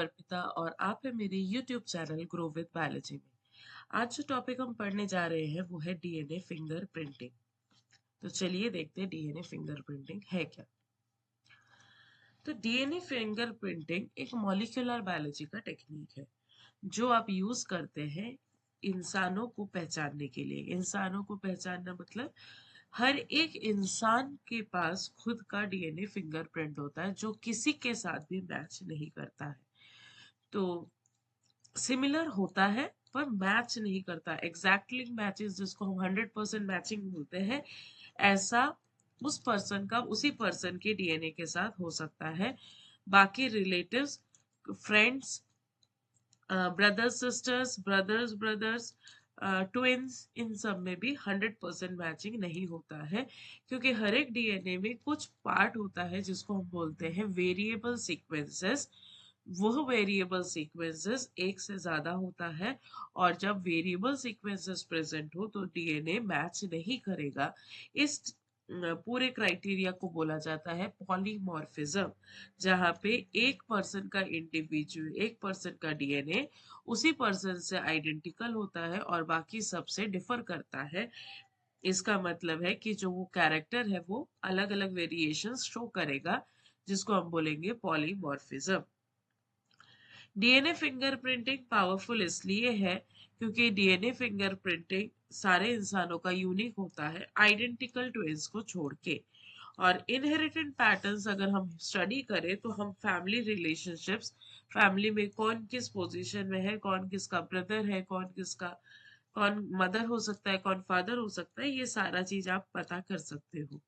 अर्पिता और आप है मेरे YouTube channel grow with biology में। आज जो टॉपिक हम पढ़ने जा रहे हैं वो है डीएनए फिंगरप्रिंटिंग। तो चलिए देखते हैं डीएनए फिंगरप्रिंटिंग है क्या। तो डीएनए फिंगरप्रिंटिंग एक मॉलिक्यूलर बायोलॉजी का टेक्निक है जो आप यूज करते हैं इंसानों को पहचानने के लिए। इंसानों को पहचानना मतलब हर एक इंसान के पास खुद का डीएनए फिंगरप्रिंट होता है जो किसी के साथ भी मैच नहीं करता है। तो सिमिलर होता है पर मैच नहीं करता। एग्जैक्टली मैचेस जिसको हम 100% मैचिंग बोलते हैं, ऐसा उस पर्सन का उसी पर्सन के डीएनए के साथ हो सकता है। बाकी relatives, friends, brothers sisters, brothers brothers, twins, इन सब में भी 100% मैचिंग नहीं होता है, क्योंकि हर एक डीएनए में कुछ पार्ट होता है जिसको हम बोलते हैं वेरिएबल सीक्वेंसेस। वह वेरिएबल सीक्वेंसेस एक से ज्यादा होता है, और जब वेरिएबल सीक्वेंसेस प्रेजेंट हो तो डीएनए मैच नहीं करेगा। इस पूरे क्राइटेरिया को बोला जाता है पॉलीमॉर्फिज्म, जहाँ पे एक पर्सन का इंडिविजुअल, एक पर्सन का डीएनए उसी पर्सन से आइडेंटिकल होता है और बाकी सबसे डिफर करता है। इसका मतलब है कि जो वो कैरेक्टर है वो अलग अलग वेरिएशंस शो करेगा, जिसको हम बोलेंगे पॉलीमॉर्फिज्म। डीएनए फिंगरप्रिंटिंग पावरफुल इसलिए है क्योंकि डीएनए फिंगरप्रिंटिंग सारे इंसानों का यूनिक होता है, आइडेंटिकल ट्विंस को छोड़ के। और इनहेरिटेड पैटर्न्स अगर हम स्टडी करें तो हम फैमिली रिलेशनशिप्स, फैमिली में कौन किस पोजीशन में है, कौन किसका ब्रदर है, कौन किसका, कौन मदर हो सकता है, कौन फादर हो सकता है, ये सारा चीज आप पता कर सकते हो।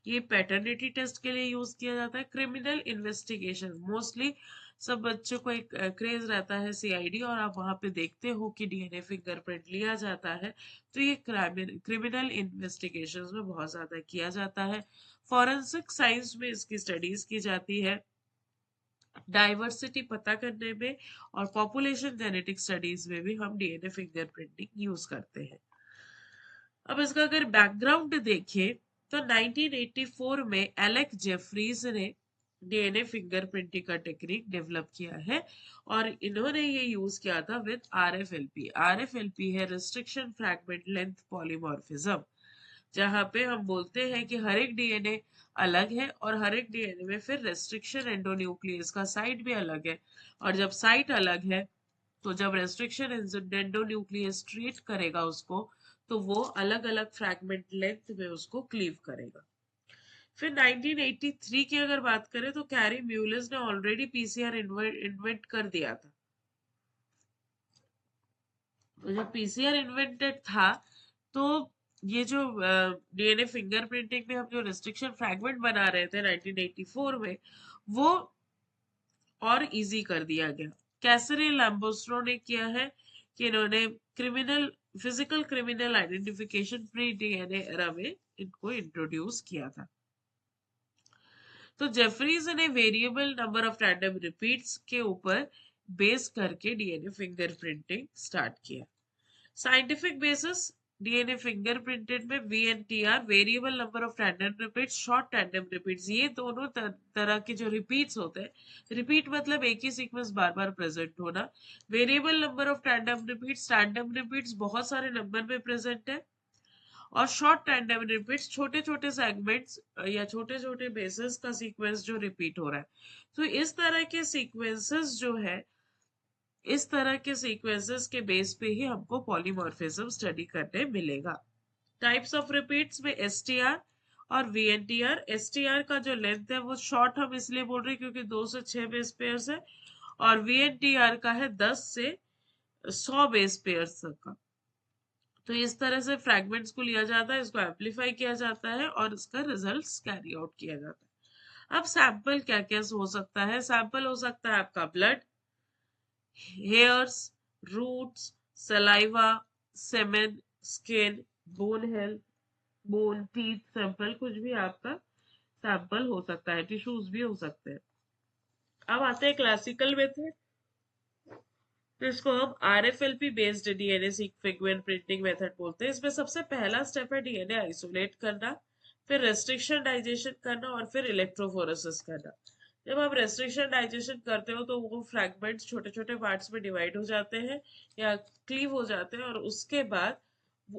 ये पैटर्निटी टेस्ट के लिए यूज किया जाता है। क्रिमिनल इन्वेस्टिगेशन, मोस्टली सब बच्चों को एक क्रेज रहता है सीआईडी, और आप वहां पे देखते हो कि डीएनए फिंगरप्रिंट लिया जाता है। तो ये क्रिमिनल इन्वेस्टिगेशन में बहुत ज्यादा किया जाता है। फॉरेंसिक साइंस में इसकी स्टडीज की जाती है, डाइवर्सिटी पता करने में, और पॉपुलेशन जेनेटिक स्टडीज में भी हम डीएनए फिंगरप्रिंटिंग यूज करते हैं। अब इसका अगर बैकग्राउंड देखें तो 1984 में एलेक जेफरीज ने डीएनए फिंगरप्रिंटिंग का टेक्निक डेवलप किया है, और इन्होंने ये यूज किया था विद आरएफएलपी। आरएफएलपी है रिस्ट्रिक्शन फ्रैगमेंट लेंथ पॉलीमॉर्फिज्म, जहां पे हम बोलते हैं कि हर एक डीएनए अलग है और हर एक डीएनए में फिर रेस्ट्रिक्शन एंडोन्यूक्लियस का साइट भी अलग है। और जब साइट अलग है तो जब रेस्ट्रिक्शन एंडोन्यूक्लियस ट्रीट करेगा उसको, तो वो अलग अलग फ्रैगमेंट लेंथ में उसको क्लीव करेगा। फिर 1983 की अगर बात करें तो कैरी म्यूलर ने ऑलरेडी पीसीआर इन्वेंट कर दिया था। तो जब पीसीआर इन्वेंटेड था तो ये जो डीएनए फिंगरप्रिंटिंग में हम जो रेस्ट्रिक्शन फ्रैगमेंट बना रहे थे 1984 में, वो और इजी कर दिया गया। कैसरी लैम्बोस्ट्रो ने किया है कि इन्होंने criminal physical criminal identification pre DNA era में इनको इंट्रोड्यूस किया था। तो जेफरीज ने variable number of random repeats के ऊपर बेस करके डीएनए फिंगरप्रिंटिंग स्टार्ट किया। साइंटिफिक बेसिस डीएनए फिंगरप्रिंटेड में VNTR, variable number of random repeats, short random repeats, ये दोनों तरह के जो रिपीट्स होते हैं, रिपीट मतलब एक ही सीक्वेंस बार बार प्रेजेंट होना। Variable number of random repeats बहुत सारे नंबर में प्रेजेंट है, और शॉर्ट रैंडम रिपीट्स छोटे छोटे सेगमेंट्स या छोटे छोटे बेसिस का सीक्वेंस जो रिपीट हो रहा है। तो इस तरह के सीक्वेंसेस जो है, इस तरह के सीक्वेंसेस के बेस पे ही हमको पॉलीमॉर्फिज्म स्टडी करने मिलेगा। टाइप्स ऑफ रिपीट्स में एसटीआर और वीएनटीआर। एसटीआर का जो लेंथ है वो शॉर्ट हम इसलिए बोल रहे हैं क्योंकि 2 से 6 बेस पेयर्स है, और वीएनटीआर का है 10 से 100 बेस पेयर्स तक का। तो इस तरह से फ्रैगमेंट्स को लिया जाता है, इसको एम्पलीफाई किया जाता है और इसका रिजल्ट्स कैरी आउट किया जाता है। अब सैंपल क्या क्या हो सकता है? सैंपल हो सकता है आपका blood, hairs, roots, saliva, semen, skin, bone health, bone, teeth sample, कुछ भी आपका सैंपल हो सकता है, टिश्यूज भी हो सकते हैं। अब आते हैं क्लासिकल मेथड, तो इसको हम RFLP based DNA fingerprint printing method बोलते हैं। इसमें सबसे पहला स्टेप है डीएनए आइसोलेट करना, फिर रेस्ट्रिक्शन डाइजेशन करना, और फिर इलेक्ट्रोफोरेसिस करना। जब आप रेस्ट्रिक्शन डाइजेशन करते हो तो वो फ्रैगमेंट्स छोटे छोटे पार्ट्स में डिवाइड हो जाते हैं या क्लीव हो जाते हैं, और उसके बाद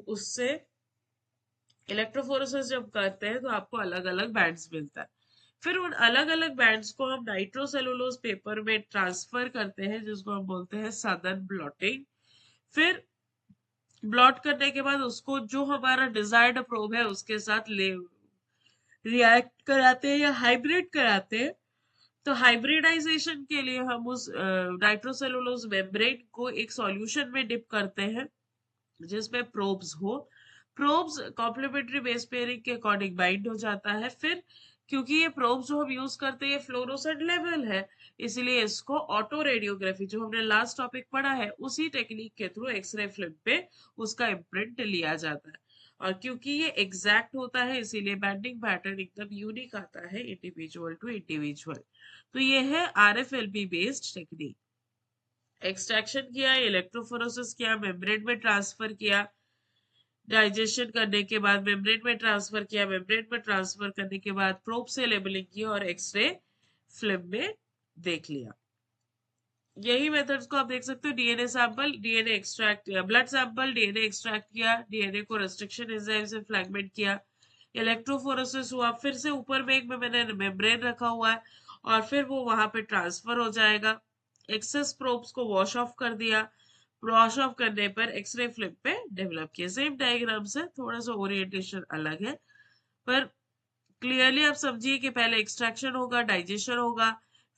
उससे इलेक्ट्रोफोरेसिस जब करते हैं तो आपको अलग अलग बैंड्स मिलता है। फिर उन अलग अलग बैंड्स को हम नाइट्रोसेलुलोज पेपर में ट्रांसफर करते हैं, जिसको हम बोलते हैं सदर्न ब्लॉटिंग। फिर ब्लॉट करने के बाद उसको जो हमारा डिजायर्ड प्रोब है उसके साथ ले रिएक्ट कराते हैं या हाइब्रिड कराते हैं। तो हाइब्रिडाइजेशन के लिए हम उस नाइट्रोसेलुलोज मेम्ब्रेन को एक सॉल्यूशन में डिप करते हैं जिसमें प्रोब्स हो। प्रोब्स कॉम्प्लीमेंट्री बेस पेयरिंग के अकॉर्डिंग बाइंड हो जाता है। फिर क्योंकि ये प्रोब्स जो हम यूज करते हैं ये फ्लोरोसेंट लेवल है, इसलिए इसको ऑटो रेडियोग्राफी जो हमने लास्ट टॉपिक पढ़ा है उसी टेक्निक के थ्रू एक्सरे फिल्म पे उसका इम्प्रिंट लिया जाता है। और क्योंकि ये एग्जैक्ट होता है इसीलिए बैंडिंग पैटर्न एकदम यूनिक आता है इंडिविजुअल टू इंडिविजुअल। तो ये है RFLP बेस्ड टेक्निक। एक्सट्रैक्शन किया, इलेक्ट्रोफोरेसिस किया, मेम्ब्रेन में ट्रांसफर किया, डाइजेशन करने के बाद मेम्ब्रेन में ट्रांसफर किया, मेम्ब्रेन में ट्रांसफर करने के बाद प्रोब से लेबलिंग की और एक्सरे फिल्म में देख लिया। यही मेथड्स को आप देख सकते हो। डीएनए सैंपल, डीएनए एक्सट्रैक्ट किया, ब्लड सैंपल, डीएनए एक्सट्रैक्ट किया, डीएनए को रेस्ट्रिक्शन एंजाइम से फ्रैगमेंट किया, इलेक्ट्रोफोरेसिस हुआ, फिर से ऊपर में एक में मैंने मेम्ब्रेन रखा हुआ है और फिर वो वहां पे ट्रांसफर हो जाएगा। एक्सेस प्रोब्स को वॉश ऑफ कर दिया, वॉश ऑफ करने पर एक्सरे फ्लिप पे डेवलप किया। सेम डायग्राम से थोड़ा सा ओरिएंटेशन अलग है, पर क्लियरली आप समझिए कि पहले एक्सट्रैक्शन होगा, डाइजेशन होगा,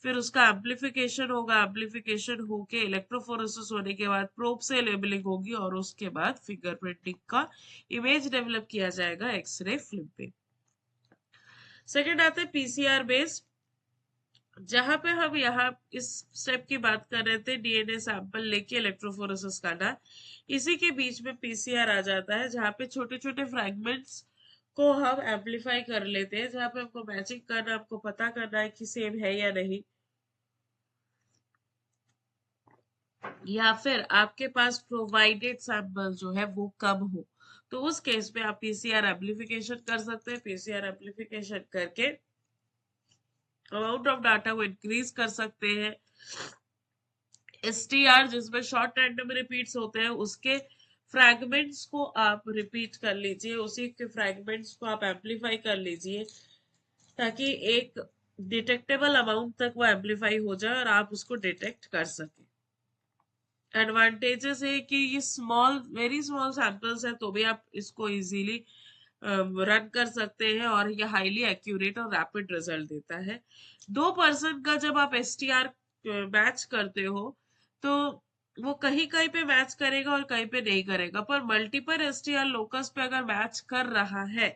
फिर उसका एम्प्लीफिकेशन होगा, एम्प्लीफिकेशन होके इलेक्ट्रोफोरेसिस होने के बाद प्रोब से लेबलिंग होगी और उसके बाद फिंगरप्रिंटिंग का इमेज डेवलप किया जाएगा एक्सरे फिल्म पे। सेकेंड आते हैं पीसीआर बेस्ड, जहां पे हम यहाँ इस स्टेप की बात कर रहे थे डीएनए सैंपल लेके इलेक्ट्रोफोरेसिस करना, इसी के बीच में पीसीआर आ जाता है जहाँ पे छोटे छोटे फ्रैगमेंट्स को हम एम्पलीफाई कर लेते हैं, जहाँ पे हमको मैचिंग करना, हमको पता करना है कि सेम है या नहीं, या फिर आपके पास प्रोवाइडेड सैंपल जो है वो कम हो, तो उस केस में आप पीसीआर एम्पलीफिकेशन कर सकते हैं। पीसीआर एम्पलीफिकेशन करके अमाउंट ऑफ डाटा को इंक्रीज कर सकते हैं। STR जिसमें शॉर्ट रैंडम रिपीट्स होते हैं उसके फ्रैगमेंट्स को आप रिपीट कर लीजिए, उसी के फ्रैगमेंट्स को आप एम्पलीफाई कर लीजिए ताकि एक डिटेक्टेबल अमाउंट तक वो एम्पलीफाई हो जाए और आप उसको डिटेक्ट कर सकें। एडवांटेजेस है कि ये स्मॉल, वेरी स्मॉल सैंपल्स है तो भी आप इसको इजीली रन कर सकते हैं और ये हाईली एक्यूरेट और रैपिड रिजल्ट देता है। 2% का जब आप STR मैच करते हो तो वो कहीं कहीं पे मैच करेगा और कहीं पे नहीं करेगा, पर मल्टीपल STR लोकस पे अगर मैच कर रहा है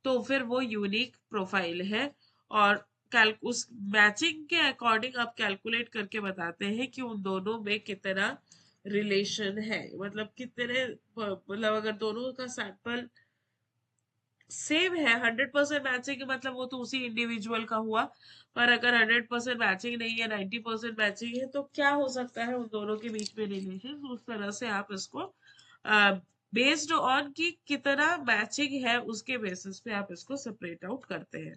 तो फिर वो यूनिक प्रोफाइल है। और उस मैचिंग के अकॉर्डिंग आप कैलकुलेट करके बताते हैं कि उन दोनों में कितना रिलेशन है, मतलब कितने, मतलब अगर दोनों का सैंपल सेम है, 100% मैचिंग मतलब वो तो उसी इंडिविजुअल का हुआ, पर अगर 100% मैचिंग नहीं है, 90% मैचिंग है, तो क्या हो सकता है उन दोनों के बीच में रिलेशन, उस तरह से आप इसको बेस्ड ऑन कि कितना मैचिंग है उसके बेसिस पे आप इसको सेपरेट आउट करते हैं।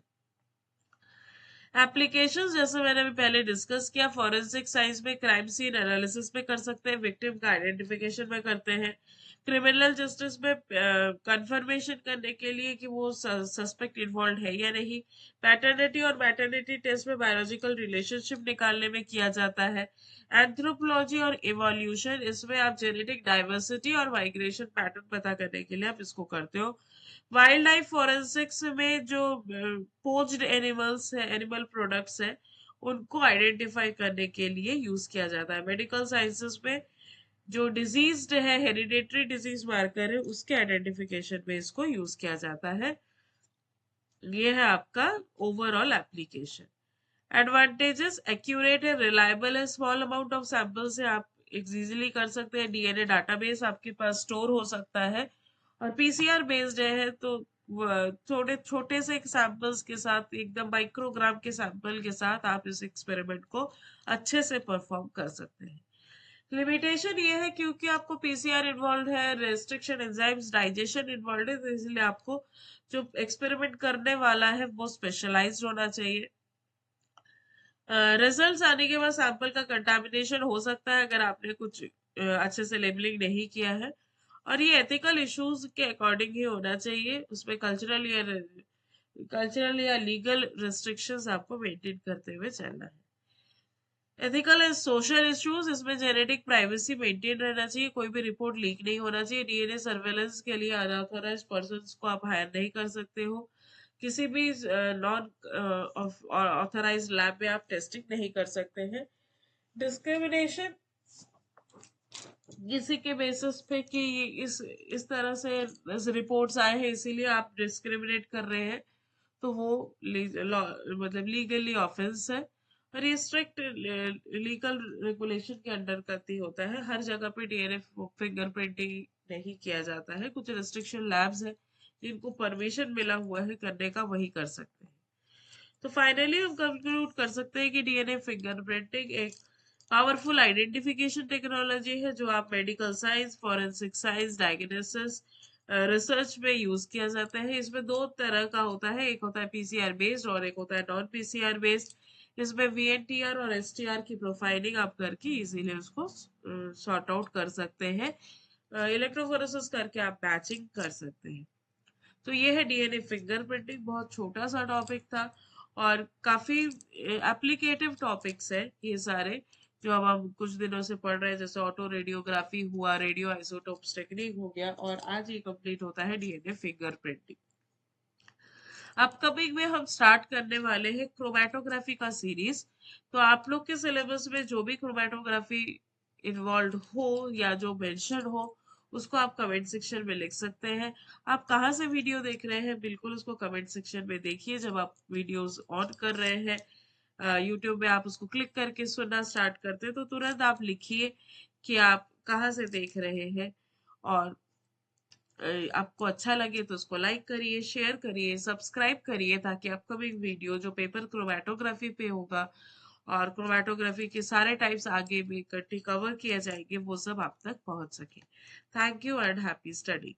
एप्लीकेशंस जैसे मैंने अभी पहले डिस्कस किया, फॉरेंसिक साइंस में क्राइम सीन एनालिसिस में कर सकते हैं, विक्टिम का आइडेंटिफिकेशन में करते हैं, क्रिमिनल जस्टिस में कंफर्मेशन करने के लिए कि वो सस्पेक्ट इन्वॉल्व है या नहीं, पैटर्निटी और मैटर्निटी टेस्ट में बायोलॉजिकल रिलेशनशिप निकालने में किया जाता है, एंथ्रोपोलॉजी और इवोल्यूशन इसमें आप जेनेटिक डाइवर्सिटी और माइग्रेशन पैटर्न पता करने के लिए आप इसको करते हो। वाइल्ड लाइफ फॉरेंसिक्स में जो पोच्ड एनिमल्स है, एनिमल प्रोडक्ट्स है, उनको आइडेंटिफाई करने के लिए यूज किया जाता है। मेडिकल साइंसेस में जो डिजीज्ड है, हेरिडेटरी डिजीज मार्कर है, उसके आइडेंटिफिकेशन में इसको यूज किया जाता है। ये है आपका ओवरऑल एप्लीकेशन। एडवांटेजेस, एक्यूरेट है, रिलायबल है, स्मॉल अमाउंट ऑफ सैंपल से आप इजीली कर सकते हैं, डीएनए डाटाबेस आपके पास स्टोर हो सकता है, और पीसीआर बेस्ड है तो थोड़े छोटे से सैंपल्स के साथ, एकदम माइक्रोग्राम के सैंपल के साथ आप इस एक्सपेरिमेंट को अच्छे से परफॉर्म कर सकते हैं। लिमिटेशन ये है क्योंकि आपको पीसीआर इन्वॉल्व है, रेस्ट्रिक्शन एंजाइम्स डाइजेशन इन्वॉल्व है, तो इसलिए आपको जो एक्सपेरिमेंट करने वाला है वो स्पेशलाइज्ड होना चाहिए। रिजल्ट्स आने के बाद सैंपल का कंटामिनेशन हो सकता है अगर आपने कुछ अच्छे से लेबलिंग नहीं किया है, और ये एथिकल इश्यूज के अकॉर्डिंग ही होना चाहिए। उसमें कल्चरल या लीगल रिस्ट्रिक्शंस आपको मेंटेन करते हुए चलना है। एथिकल एंड सोशल इश्यूज, इसमें जेनेटिक प्राइवेसी मेंटेन रहना चाहिए, कोई भी रिपोर्ट लीक नहीं होना चाहिए। डीएनए सर्वेलेंस के लिए अनऑथराइज्ड पर्संस को आप हायर नहीं कर सकते हो। किसी भी नॉन ऑथराइज्ड लैब में आप टेस्टिंग नहीं कर सकते हैं। डिस्क्रिमिनेशन किसी के बेसिस पे कि इस तरह से रिपोर्ट्स आए हैं इसीलिए आप डिस्क्रिमिनेट कर रहे हैं, तो वो मतलब लीगली ऑफेंस है। और ये स्ट्रिक्ट लीगल रेगुलेशन के अंडर करती होता है। हर जगह पे डीएनए फिंगरप्रिंटिंग नहीं किया जाता है। कुछ रेस्ट्रिक्शन लैब्स है जिनको परमिशन मिला हुआ है करने का, वही कर सकते हैं। तो फाइनली हम कंक्लूड कर सकते हैं कि डीएनए फिंगरप्रिंटिंग एक पावरफुल आइडेंटिफिकेशन टेक्नोलॉजी है जो आप medical science, forensic science, diagnosis, research में यूज किया जाता है। इसमें दो तरह का होता है, एक होता है पीसीआर बेस्ड और एक होता है नॉन पीसीआर बेस्ड। इसमें वीएनटीआर और एसटीआर की प्रोफाइलिंग आप करके इजीली उसको सॉर्ट आउट कर सकते हैं। इलेक्ट्रोफोरेसिस करके आप मैचिंग कर सकते हैं। तो ये है डीएनए फिंगरप्रिंटिंग। बहुत छोटा सा टॉपिक था और काफी एप्लीकेटिव टॉपिक्स है ये सारे, जो अब हम कुछ दिनों से पढ़ रहे हैं। जैसे ऑटो रेडियोग्राफी हुआ, रेडियो आइसोटोप्स टेक्निक हो गया, और आज ये कंप्लीट होता है डीएनए फिंगरप्रिंटिंग। अपकमिंग में हम स्टार्ट करने वाले हैं क्रोमैटोग्राफी का सीरीज। तो आप लोग के सिलेबस में जो भी क्रोमैटोग्राफी इन्वॉल्व हो या जो मेंशन हो, उसको आप कमेंट सेक्शन में लिख सकते हैं। आप कहाँ से वीडियो देख रहे हैं, बिल्कुल उसको कमेंट सेक्शन में देखिए। जब आप वीडियोस ऑन कर रहे हैं यूट्यूब में, आप उसको क्लिक करके सुनना स्टार्ट करते हैं, तो तुरंत आप लिखिए कि आप कहाँ से देख रहे हैं। और आपको अच्छा लगे तो उसको लाइक करिए, शेयर करिए, सब्सक्राइब करिए, ताकि अपकमिंग वीडियो जो पेपर क्रोमैटोग्राफी पे होगा और क्रोमैटोग्राफी के सारे टाइप्स आगे भी इकट्ठे कवर किए जाएंगे, वो सब आप तक पहुंच सके। Thank you and happy study.